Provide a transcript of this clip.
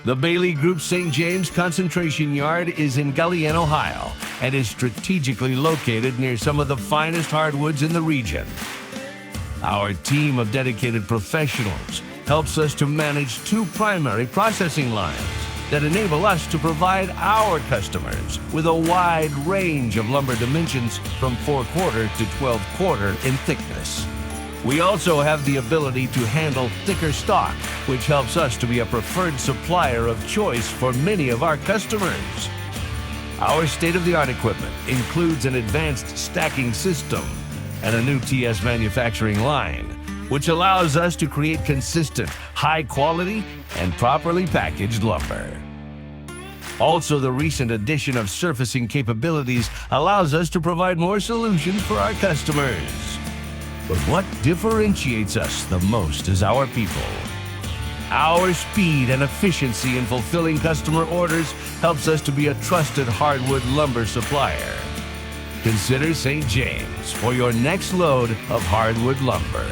The Baillie Group St. James Concentration Yard is in Galion, Ohio, and is strategically located near some of the finest hardwoods in the region. Our team of dedicated professionals helps us to manage two primary processing lines that enable us to provide our customers with a wide range of lumber dimensions from 4/4 to 12/4 in thickness. We also have the ability to handle thicker stock, which helps us to be a preferred supplier of choice for many of our customers. Our state-of-the-art equipment includes an advanced stacking system and a new TS manufacturing line, which allows us to create consistent, high-quality, and properly packaged lumber. Also, the recent addition of surfacing capabilities allows us to provide more solutions for our customers. But what differentiates us the most is our people. Our speed and efficiency in fulfilling customer orders helps us to be a trusted hardwood lumber supplier. Consider St. James for your next load of hardwood lumber.